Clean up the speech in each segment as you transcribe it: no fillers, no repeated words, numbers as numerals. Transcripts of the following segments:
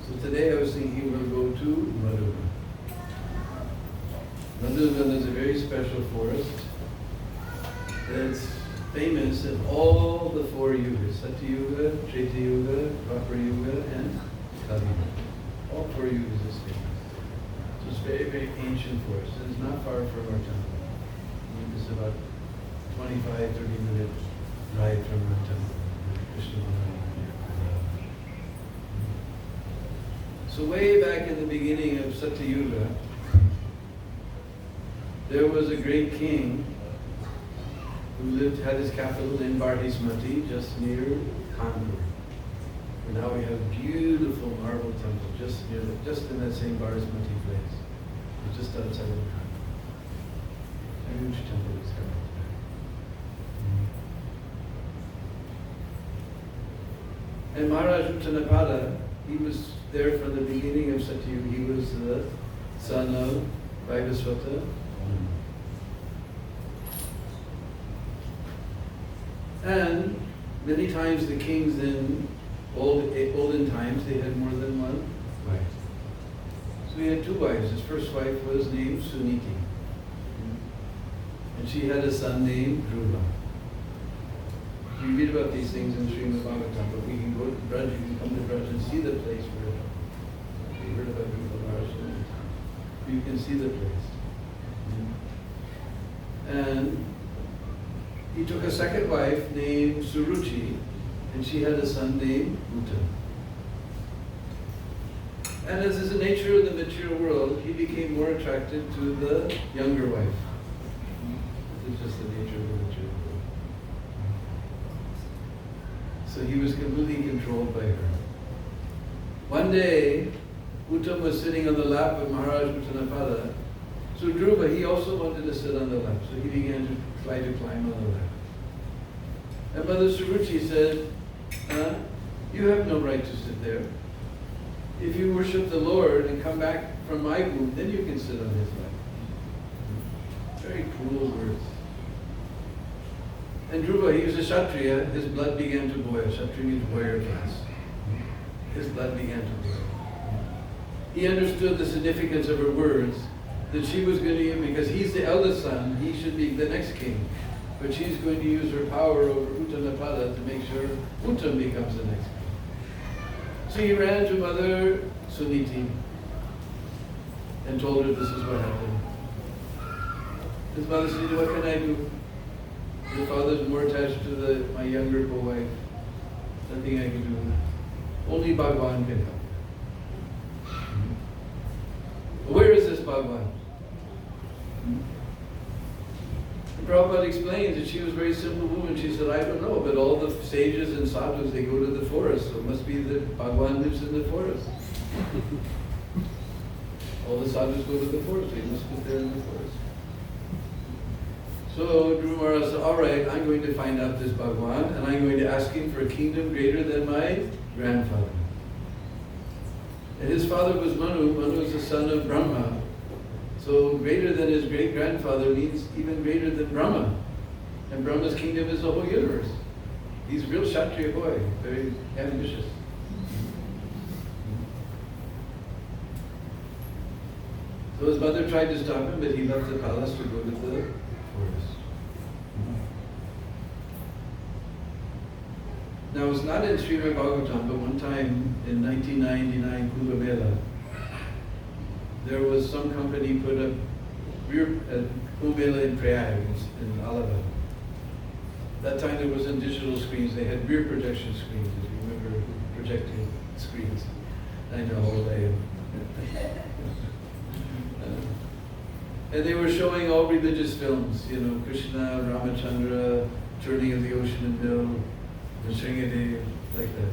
So today I was thinking we'll go to Madhuban. Madhuban is a very special forest that's famous in all the four yugas, Satya Yuga, Treta Yuga, Dwapara Yuga, and Kali Yuga. All four yugas is famous. So it's very, very ancient forest, and it's not far from our temple. It's about 25, 30-minute ride from our temple, Krishna Mandir. So way back in the beginning of Satya Yuga, there was a great king who had his capital in Bardhismati, just near Kanpur. And now we have a beautiful marble temple just in that same Bardhismati place. It's just outside of Kanpur. A huge temple is there. And Maharaj Uttanapada, he was there from the beginning of Satya Yuga. He was the son of Vaivasvata. And many times the kings in olden times, they had more than one wife. So he had two wives. His first wife was named Suniti. And she had a son named Dhruva. You read about these things in Srimad Bhagavatam, but we can go to Braj, you can come to Braj and see the place where we heard about Dhruva Maharaj. You can see the place. And he took a second wife named Suruchi, and she had a son named Uta. And as is the nature of the material world, he became more attracted to the younger wife. This is just the nature of the material world. So he was completely controlled by her. One day, Uttam was sitting on the lap of Maharaj Uttanapada. So Dhruva, he also wanted to sit on the lap, so he began to try to climb on the lap. And Mother Suruchi said, you have no right to sit there. If you worship the Lord and come back from my womb, then you can sit on his lap. Very cruel words. And Dhruva, he was a Kshatriya, his blood began to boil. Kshatriya means warrior class. His blood began to boil. He understood the significance of her words, that she was going to, because he's the eldest son, he should be the next king. But she's going to use her power over Uttanapada to make sure Uttam becomes the next king. So he ran to Mother Suniti and told her this is what happened. His mother said, what can I do? Your father's more attached to my younger wife. Nothing I can do. Only Bhagwan can help. Where is this Bhagwan? And Prabhupada explains that she was a very simple woman. She said, I don't know, but all the sages and sadhus, they go to the forest, so it must be that Bhagwan lives in the forest. All the sadhus go to the forest, they must be there in the forest. So Dhruva Maharaj said, all right, I'm going to find out this Bhagwan, and I'm going to ask him for a kingdom greater than my grandfather. And his father was Manu. Manu is the son of Brahma. So greater than his great-grandfather means even greater than Brahma. And Brahma's kingdom is the whole universe. He's a real Kshatriya boy, very ambitious. So his mother tried to stop him, but he left the palace to go to the forest. Now it's not in Srimad Bhagavatam, but one time in 1999 Kumbh Mela, there was some company put up Kumbh Mela in Prayag, in Allahabad. That time there wasn't digital screens, they had rear projection screens, if you remember projecting screens. I know how old I am. And they were showing all religious films, you know, Krishna, Ramachandra, Turning of the Ocean and Mill, and Sringadev, like that.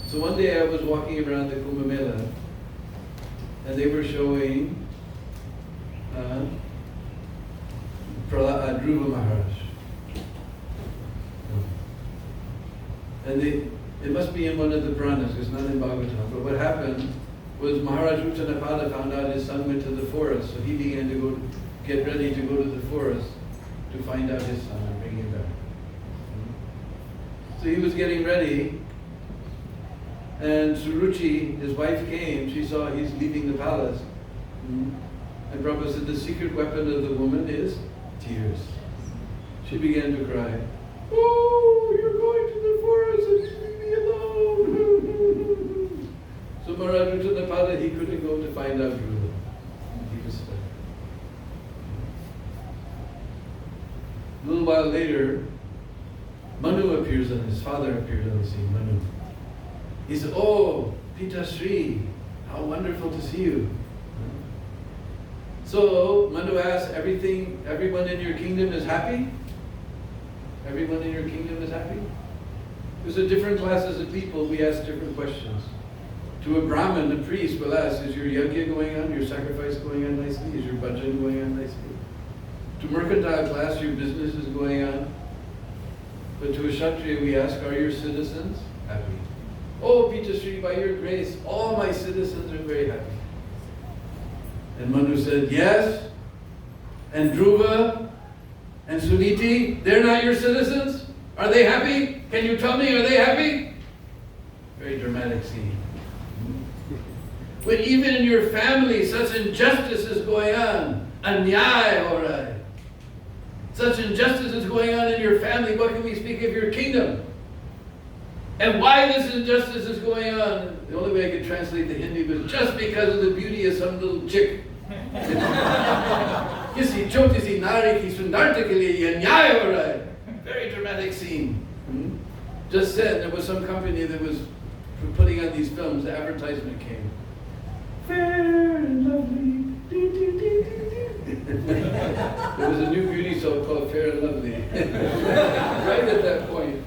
So one day I was walking around the Kumbh Mela, and they were showing Dhruva Maharaj. And it must be in one of the Puranas, it's not in Bhagavatam. But what happened was Maharaj Uttanapada found out his son went to the forest, so he began to get ready to go to the forest to find out his son and bring him back. So he was getting ready, And Suruchi, his wife, came. She saw he's leaving the palace. And Prabhupada said, the secret weapon of the woman is tears. She began to cry. Oh, you're going to the forest and leaving me alone. So Maharaj Uttanapada, he couldn't go to find out Guru. He was stuck. A little while later, Manu appears on his father appeared on the scene, Manu. He said, oh, Pita Sri, how wonderful to see you. So Manu asked, everyone in your kingdom is happy? Everyone in your kingdom is happy? There's a different classes of people, we ask different questions. To a Brahmin, a priest will ask, is your yajna going on, your sacrifice going on nicely? Is your bhajan going on nicely? To mercantile class, your business is going on. But to a Kshatriya, we ask, are your citizens happy? Oh, Pita Sri, by your grace, all my citizens are very happy. And Manu said, yes. And Dhruva and Suniti, they're not your citizens? Are they happy? Can you tell me, are they happy? Very dramatic scene. When even in your family such injustice is going on, anyaya or such injustice is going on in your family, what can we speak of your kingdom? And why this injustice is going on? The only way I could translate the Hindi was just because of the beauty of some little chick. Kisi choti si nari ki sundarta ke liye ye nyaya ho raha hai. Very dramatic scene. Just then, there was some company that was putting on these films. The advertisement came. Fair and lovely. There was a new beauty soap called Fair and Lovely. Right at that point.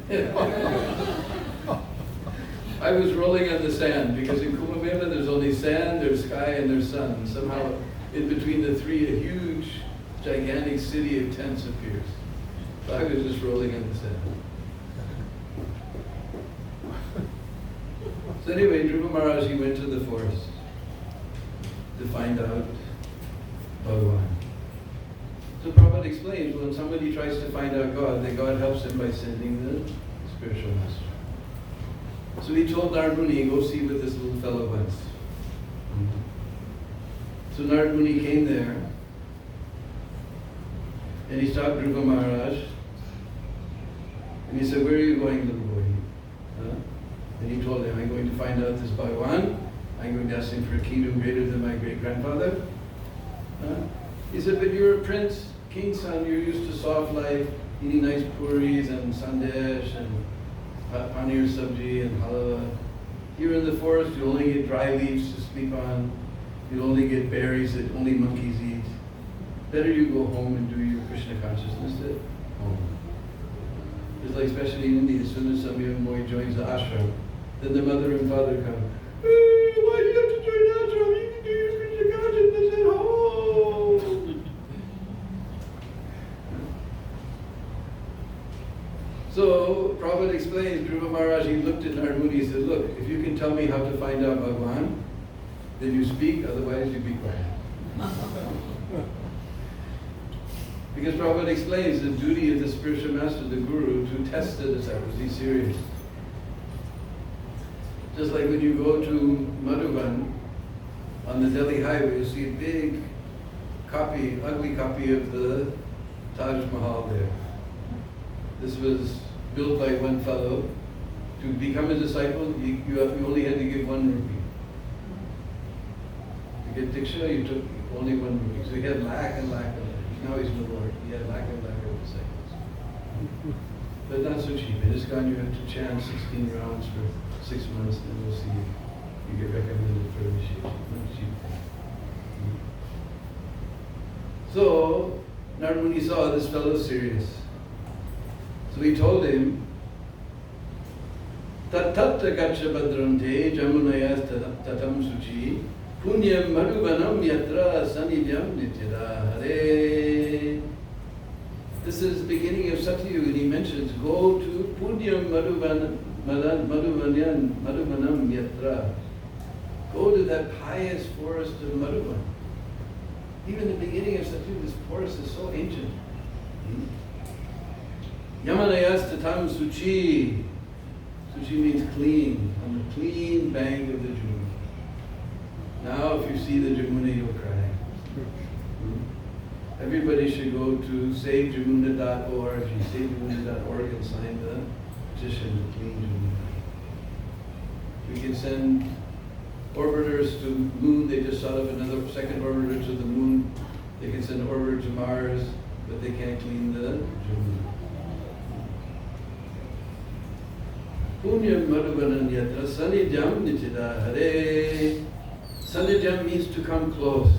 I was rolling on the sand because in Kumbh Mela there's only sand, there's sky, and there's sun. And somehow in between the three, a huge, gigantic city of tents appears. So I was just rolling on the sand. So anyway, Dhruva Maharaj, he went to the forest to find out Bhagavan. So Prabhupada explains, when somebody tries to find out God, that God helps him by sending the spiritual master. So he told Narad Muni, go see what this little fellow wants. So Narad Muni came there, and he stopped Dhruva Maharaj, and he said, where are you going, little boy? And he told him, I'm going to find out this Bhagavan. I'm going to ask him for a kingdom greater than my great-grandfather. He said, but you're a prince, king's son, you're used to soft life, eating nice puris and sandesh and paneer sabji and halwa. Here in the forest, you only get dry leaves to sleep on. You only get berries that only monkeys eat. Better you go home and do your Krishna consciousness at home. It's like, especially in India, as soon as some young boy joins the ashram, then the mother and father come, hey, why do you have to join the ashram? You can do your Krishna consciousness at home. So, Prabhupada explains, Dhruva Maharaj, he looked at Narad Muni, he said, look, if you can tell me how to find out Bhagavan, then you speak, otherwise you be quiet. Because Prabhupada explains the duty of the spiritual master, the guru, to test the disciples. He's serious. Just like when you go to Madhuban on the Delhi highway, you see a big copy, ugly copy of the Taj Mahal there. This was built by one fellow. To become a disciple, you only had to give 1 rupee. To get Diksha, you took only 1 rupee. So he had lakh and lakh and lakh. Now he's no Lord. He had lakh and lakh of disciples. But not so cheap. In ISKCON, you have to chant 16 rounds for 6 months, and then we'll see you get recommended for initiation. Not cheap. So, Narad Muni saw this fellow serious. So he told him, Tatta gacha badrante jamunayas tatam suchi punyam madhuvanam yatra sanidhyam nityada hare. This is the beginning of Satyayuga, and he mentions, go to punyam madhuvanam yatra. Go to that pious forest of Madhuvan. Even the beginning of Satyayuga, this forest is so ancient. Yamanayas tatam suchi. So she means clean, on the clean bank of the Jamuna. Now if you see the Jamuna, you'll cry. Everybody should go to savejamuna.org, savejamuna.org, and sign the petition to clean Jamuna. We can send orbiters to the moon. They just shot up another second orbiter to the moon. They can send an orbiter to Mars, but they can't clean the Jamuna. Punyam madhuvanan yatra sanidhyam nitida hare. Sanidhyam means to come close.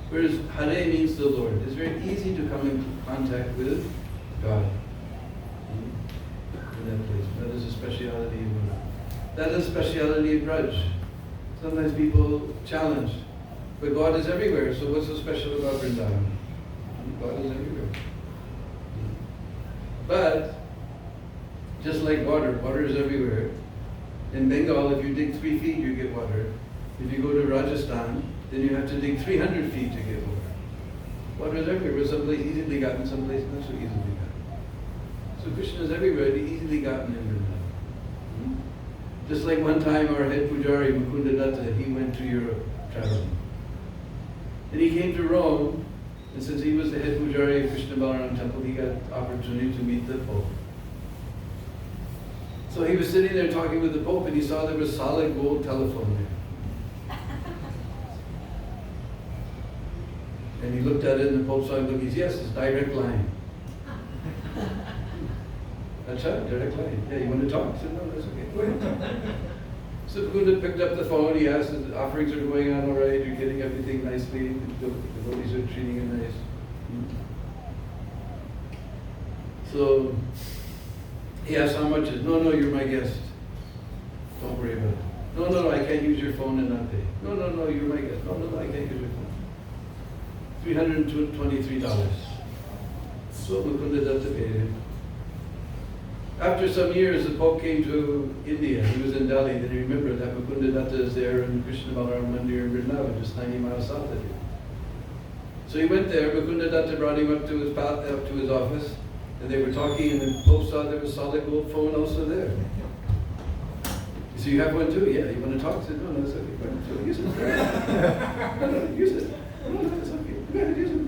Whereas Hare means the Lord. It's very easy to come in contact with God in that place. That is a speciality of Buddha. That is a speciality of Braj. Sometimes people challenge, but God is everywhere, so what's so special about Vrindavan? God is everywhere. But, just like water is everywhere. In Bengal, if you dig 3 feet, you get water. If you go to Rajasthan, then you have to dig 300 feet to get water. Water is everywhere, someplace easily gotten, someplace not so easily gotten. So Krishna is everywhere, easily gotten in Vrindavan. Just like one time our head pujari, Mukunda Datta, he went to Europe traveling. And he came to Rome, and since he was the head pujari of Krishna Balaram temple, he got opportunity to meet the Pope. So he was sitting there talking with the Pope, and he saw there was solid gold telephone there. And he looked at it, and the Pope saw him look, he said, yes, it's direct line. That's right, direct line. Yeah, you want to talk? I said, no, that's okay. Go ahead. So Mukunda picked up the phone, he asked, the offerings are going on all right, you're getting everything nicely, the devotees are treating you nice. So he asked how much is, no, you're my guest. Don't worry about it. No, I can't use your phone and not pay. No, you're my guest. No, I can't use your phone. $323. So Mukunda Datta paid him. After some years, the Pope came to India. He was in Delhi. Then he remembered that Mukunda Datta is there in Krishna Balaram Mandir in Vrindavan, just 90 miles south of here. So he went there. Mukunda Datta brought him up to his office, and they were talking, and the Pope saw there was solid gold phone also there. He said, you have one too? Yeah. You want to talk? I said, no, it's okay. Go ahead. Use it. No, use it. No, it's okay. Go ahead, use it.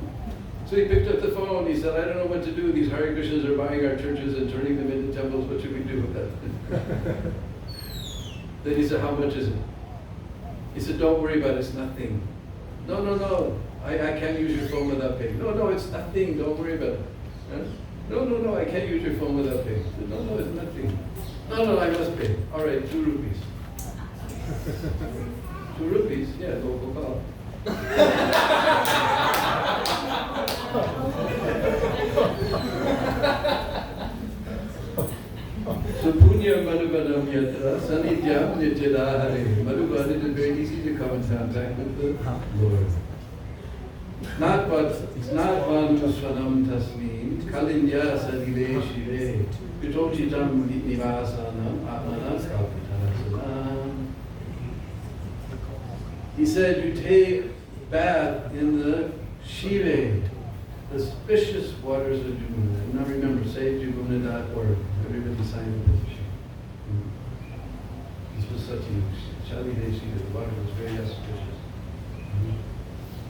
So he picked up the phone. He said, I don't know what to do. These Hare Krishnas are buying our churches and turning them into temples. What should we do with that? Then he said, how much is it? He said, don't worry about it. It's nothing. No. I can't use your phone without paying. No, it's nothing. Don't worry about it. Huh? No, I can't use your phone without paying. Said, no, it's nothing. No, I must pay. All right, 2 rupees. 2 rupees? Yeah, local call. So punya madhuvanam yatra sanidhyam nityada hare. Madhuvan is very easy to come in contact with the Lord. Not Bandhu svanam tasmin kalindya sadile shive vitochitam nivasanam atmanas kalpitasanam. He said, you take bath in the Shive, the auspicious waters of Jamuna. Now remember, savejamuna.org. Everybody sign the petition. This was such a Shalideshi, the water was very auspicious.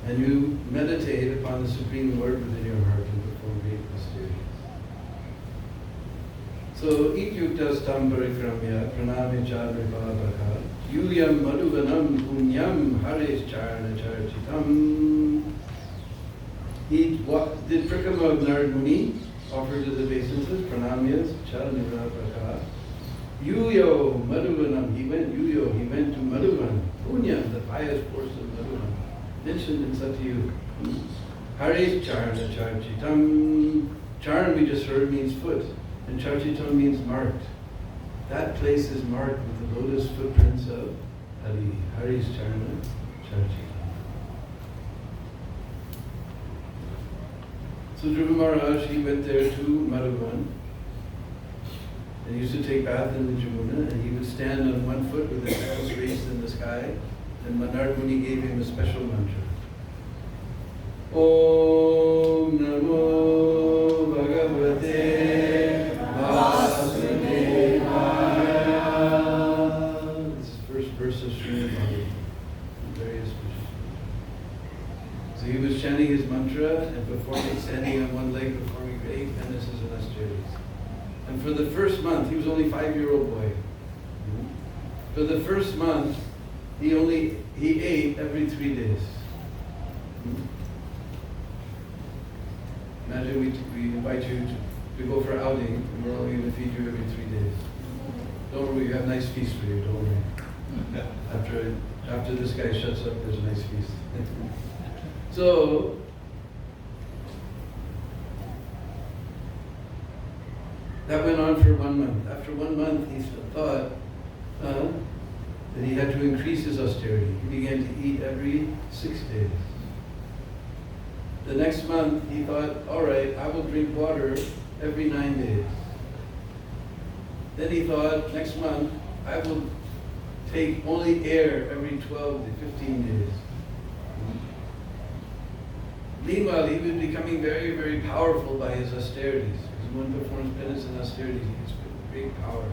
And you meditate upon the Supreme Lord within your heart and perform great mysterious. So, ityuktastam parikramya pranami charnipavaka yuyam madhuvanam punyam hares charna charchitam. He did Prikama of Narad Muni, offered to the obeisances, pranamyas, charnipavaka. Yuyo madhuvanam, he went to Madhuvan, punyam, the pious course of Madhuvan, mentioned in Satyu. Hares charna charchitam. Charn, we just heard, means foot. And Charchitam means marked. That place is marked with the lotus footprints of Hari. Hari's Charna, Charchitam. So Dhruva Maharaj, he went there to Madhuvan, and he used to take bath in the Jamuna, and he would stand on one foot with his hands raised in the sky, and Narad Muni gave him a special mantra. Om Namo Bhagavate Vasudevaya. verse of Srimad Bhagavatam, very auspicious. So he was chanting his mantra and performing, standing on one leg, performing 8 penances and austerities. And for the first month, he was only a 5-year-old boy. For the first month, he ate every 3 days. Imagine we invite you to go for outing, and we're only going to feed you every 3 days. Don't worry, we have a nice feast for you, don't worry. After this guy shuts up, there's a nice feast. So, that went on for 1 month. After 1 month, he thought that he had to increase his austerity. He began to eat every 6 days. The next month, he thought, all right, I will drink water every 9 days. Then he thought, next month, I will take only air every 12 to 15 days. Meanwhile, he was becoming very, very powerful by his austerities. Because when one performs penance and austerities, he gets great power.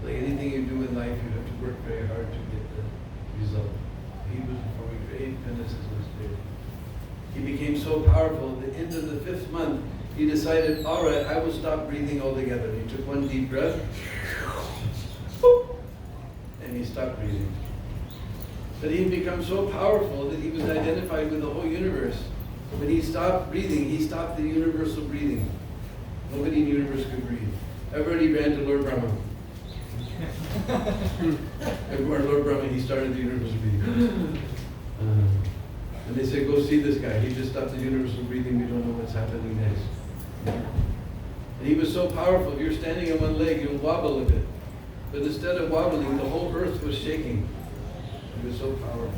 Like anything you do in life, you have to work very hard to get the result. He was performing great penances and austerities. He became so powerful, at the end of the 5th month, he decided, all right, I will stop breathing altogether. He took one deep breath, and he stopped breathing. But he had become so powerful that he was identified with the whole universe. When he stopped breathing, he stopped the universal breathing. Nobody in the universe could breathe. Everybody ran to Lord Brahma. And Lord Brahma, he started the universal breathing. And they said, go see this guy. He just stopped the universal breathing. We don't know what's happening next. And he was so powerful. If you're standing on one leg, you'll wobble a bit. But instead of wobbling, the whole earth was shaking. He was so powerful.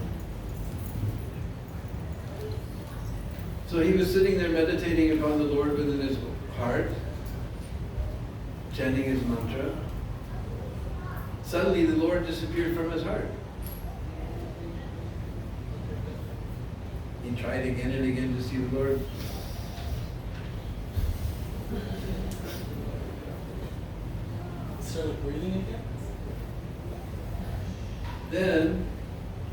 So he was sitting there meditating upon the Lord within his heart, chanting his mantra. Suddenly the Lord disappeared from his heart. He tried again and again to see the Lord. Started breathing again? Then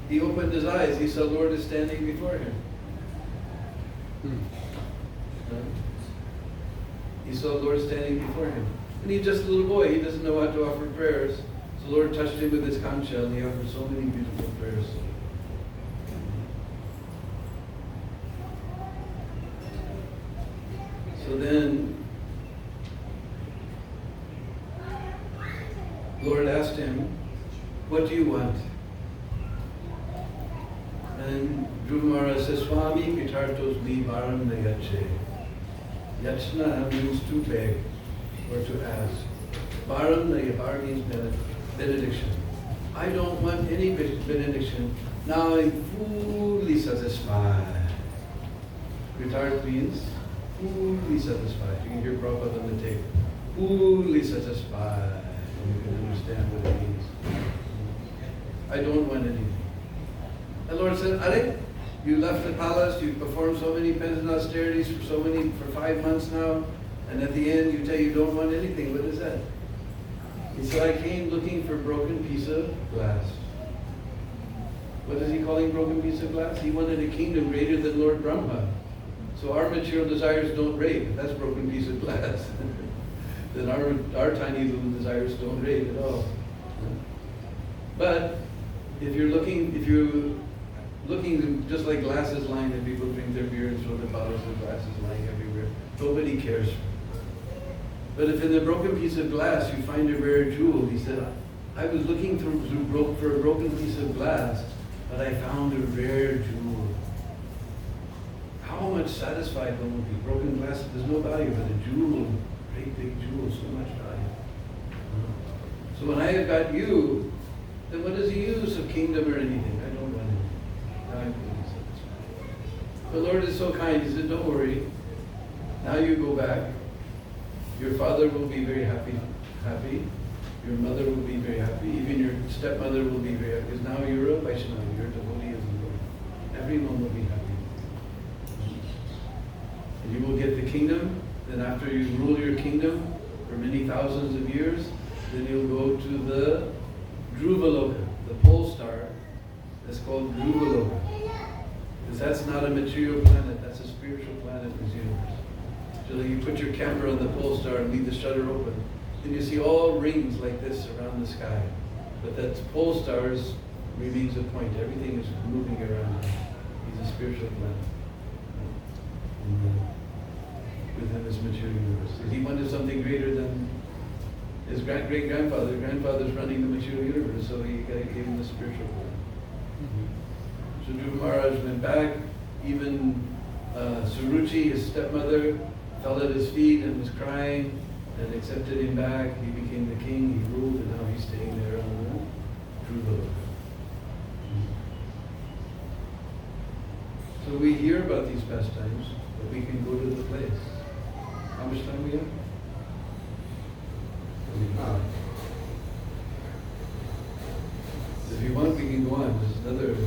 he opened his eyes. He saw the Lord is standing before him. He saw the Lord standing before him. And he's just a little boy. He doesn't know how to offer prayers. So the Lord touched him with his conch shell, and he offered so many beautiful prayers. So then, Lord asked him, what do you want? And Dhruva Maharaj says, Swami Pitartos mi varam na yache. Yachna means to beg or to ask. Varam na yavar means benediction. I don't want any benediction. Now I'm fully satisfied. Pitart means fully satisfied. You can hear Prabhupada on the tape. Fully satisfied. And you can understand what it means. I don't want anything. The Lord said, Are, you left the palace, you performed so many penance and austerities for 5 months now, and at the end you tell you don't want anything. What is that? He said, I came looking for a broken piece of glass. What is he calling broken piece of glass? He wanted a kingdom greater than Lord Brahma. So our material desires don't rate. That's a broken piece of glass. Then our tiny little desires don't rate at all. But if you're looking just like glasses lying, and people drink their beer and throw the bottles of glasses lying everywhere, nobody cares. But if in the broken piece of glass you find a rare jewel, he said, I was looking for a broken piece of glass, but I found a rare jewel. How much satisfied one would be? Broken glass, there's no value, but a jewel, great big jewel, so much value. So when I have got you, then what is the use of kingdom or anything? I don't want anything. Now I'm fully satisfied. The Lord is so kind, he said, don't worry. Now you go back. Your father will be very happy. Your mother will be very happy. Even your stepmother will be very happy. Because now you're a Vaishnava, you're a devotee of the Lord. Everyone will be happy. And you will get the kingdom. Then after you rule your kingdom for many thousands of years, then you'll go to the Dhruva Loka. pole star, that's called Dhruva. Because that's not a material planet, that's a spiritual planet in this universe. So that you put your camera on the pole star and leave the shutter open, and you see all rings like this around the sky. But that pole star remains a point. Everything is moving around him. He's a spiritual planet. Within this material universe. He wanted something greater than his great-grandfather. His grandfather's running the material universe, so he gave him the spiritual planet. So Dhruva Maharaj went back. Even Suruchi, his stepmother, fell at his feet and was crying and accepted him back. He became the king, he ruled, and now he's staying there on the Dhruva. So we hear about these pastimes, but we can go to the place. How much time we have? If you want, we can go on. There's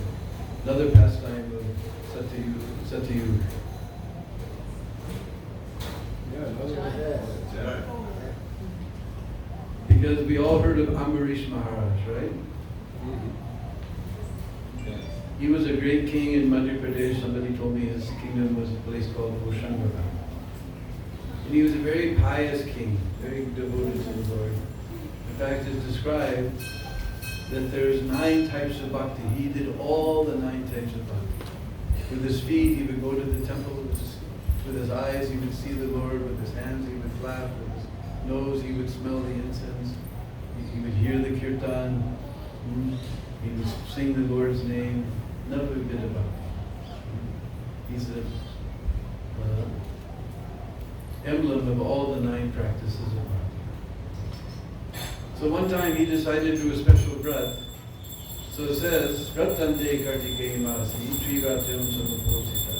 another pastime of Satya. Yeah, Because we all heard of Ambarish Maharaj, right? He was a great king in Madhya Pradesh. Somebody told me his kingdom was a place called Hoshangabad. And he was a very pious king, very devoted to the Lord. In fact, it's described that there's 9 types of bhakti. He did all the 9 types of bhakti. With his feet, he would go to the temple. With his eyes, he would see the Lord. With his hands, he would clap. With his nose, he would smell the incense. He would hear the kirtan. He would sing the Lord's name. Never a bit about it. He's an emblem of all the 9 practices of bhakti. So one time he decided to do a special vrat. So it says, Vratante kartikeya masi, trivatyam samaposita,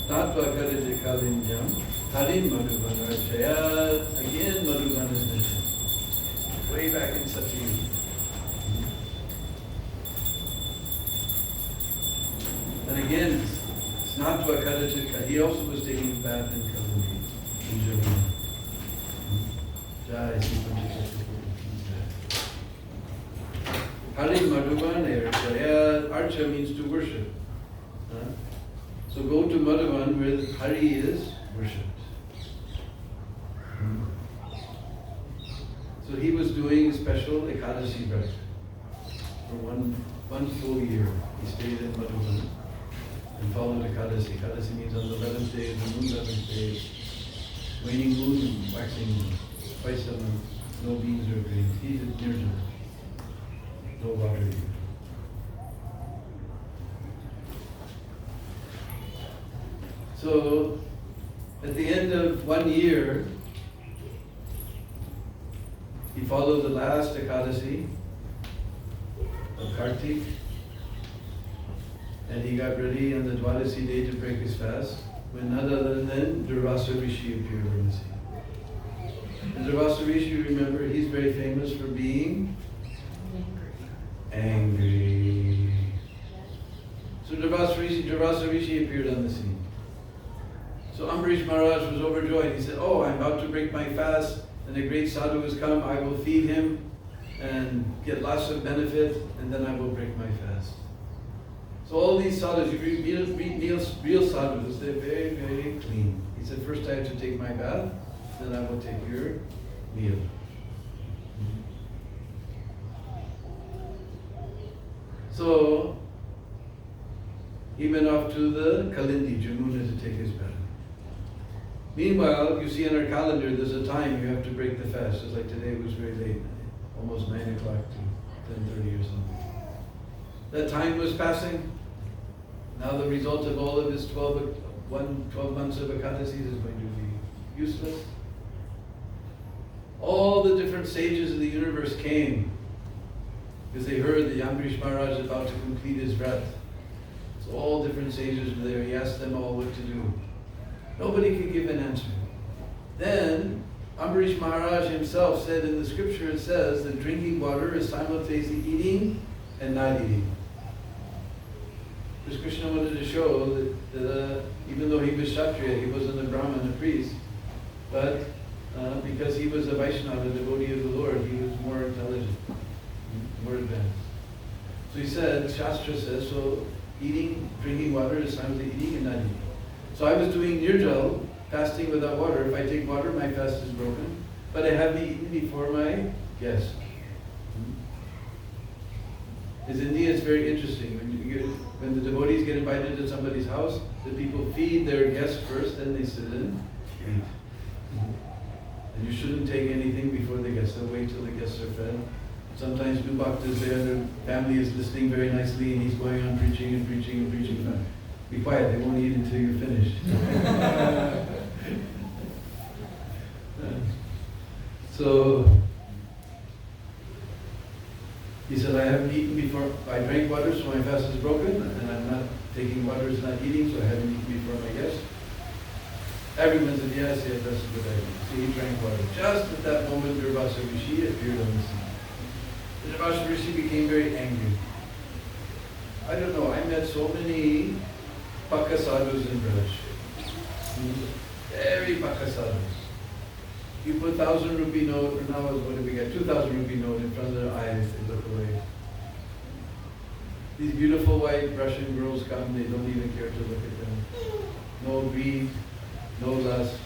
tatva karite kalinjam, harim madhuban archayat. Again, Madhuban is mentioned. Way back in Satyayuga. And again, Snatva Karachika, he also was taking a bath in Kalindi, in Jamuna. Jai Hari Madhuban Archa. Archa means to worship. So go to Madhuban where Hari is worshipped. So he was doing special Ekadasi Vrat for one full year. He stayed in Madhuban and followed Ekadasi. Ekadasi means on the 11th day of the moon, 11th day, waning moon, waxing moon, twice a month, no beans or grains. He did nirjala, no water either. So, at the end of 1 year, he followed the last Ekadasi of Kartik, and he got ready on the Dwadasi day to break his fast, when none other than Durvasa Rishi appeared on the scene. And Durvasa Rishi, remember, he's very famous for being angry. So Durvasa Rishi appeared on the scene. So Ambarish Maharaj was overjoyed. He said, "Oh, I'm about to break my fast, and a great sadhu has come. I will feed him and get lots of benefit, and then I will break my fast." So all these sadhus, you read real sadhus, they're very, very clean. He said, "First I have to take my bath, then I will take your meal." So he went off to the Kalindi, Jamuna, to take his bath. Meanwhile, you see on our calendar, there's a time you have to break the fast. It's like today was very late, almost 9 o'clock to 10:30 or something. That time was passing. Now the result of all of his 12 months of Ekadasis is going to be useless. All the different sages of the universe came because they heard that Ambarish Maharaj is about to complete his vrat. So all different sages were there. He asked them all what to do. Nobody could give an answer. Then Ambarish Maharaj himself said in the scripture, it says that drinking water is simultaneously eating and not eating. Because Krishna wanted to show that even though he was Kshatriya, he wasn't a Brahmin, a priest, but because he was a Vaishnava, a devotee of the Lord, he was more intelligent, more advanced. So he said, Shastra says, so eating, drinking water is simultaneously eating and not eating. So I was doing nirjal, fasting without water. If I take water, my fast is broken. But I haven't eaten before my guest. In India, it's very interesting. When the devotees get invited to somebody's house, the people feed their guests first, then they sit and eat. And you shouldn't take anything before the guests. They'll wait till the guests are fed. Sometimes new bhaktas there, their family is listening very nicely, and he's going on preaching and preaching and preaching. Be quiet, they won't eat until you're finished. So, he said, I haven't eaten before. I drank water, so my fast is broken, and I'm not taking water, it's not eating, so I haven't eaten before my guest. Everyone said, yes, that's a good idea. So he drank water. Just at that moment, Durvasa Rishi appeared on the scene. Durvasa Rishi became very angry. I don't know, I met so many Pakka sadhus in Braj. Very Pakka sadhus. You put 1,000 rupee note, or now what do we get? 2,000 rupee note in front of their eyes, they look away. These beautiful white Russian girls come, they don't even care to look at them. No greed, no lust.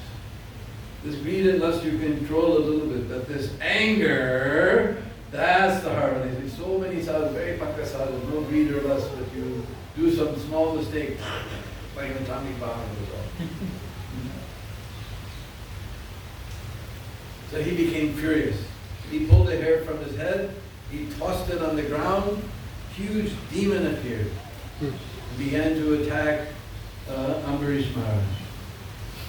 This greed and lust you control a little bit, but this anger, that's the hard one. There's so many sadhus, very Pakka sadhus, no greed or lust, but you do some small mistake, like an atomic bomb goes off. So he became furious. He pulled a hair from his head, he tossed it on the ground, huge demon appeared, and began to attack Ambarish Maharaj.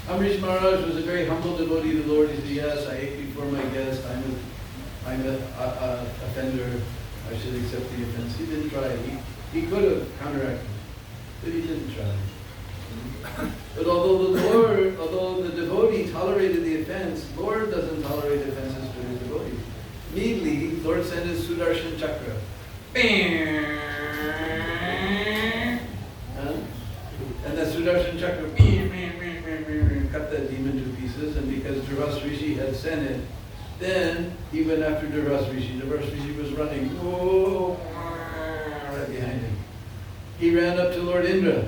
Ambarish Maharaj was a very humble devotee of the Lord. He said, yes, I ate before my guest, I'm an offender, I should accept the offense. He didn't try. He could have counteracted, but he didn't try. But although the devotee tolerated the offense, Lord doesn't tolerate offenses to his devotees. Immediately, Lord sent his Sudarshan Chakra. And the Sudarshan Chakra cut that demon to pieces, and because Durvasa Rishi had sent it, then he went after Durvasa Rishi. Durvasa Rishi was running, right behind him. He ran up to Lord Indra.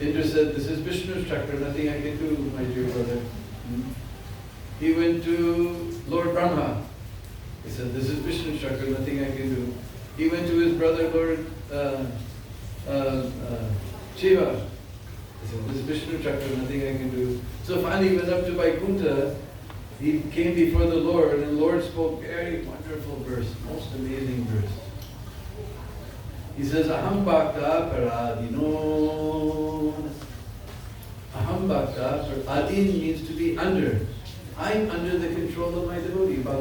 Indra said, this is Vishnu's chakra, nothing I can do, my dear brother. He went to Lord Brahma. He said, this is Vishnu's chakra, nothing I can do. He went to his brother, Lord Shiva. He said, this is Vishnu's chakra, nothing I can do. So finally he went up to Vaikuntha. He came before the Lord, and the Lord spoke very wonderful verse, most amazing verse. He says, Aham bhakta paradino. Aham bhakta, adin means to be under. I'm under the control of my devotee.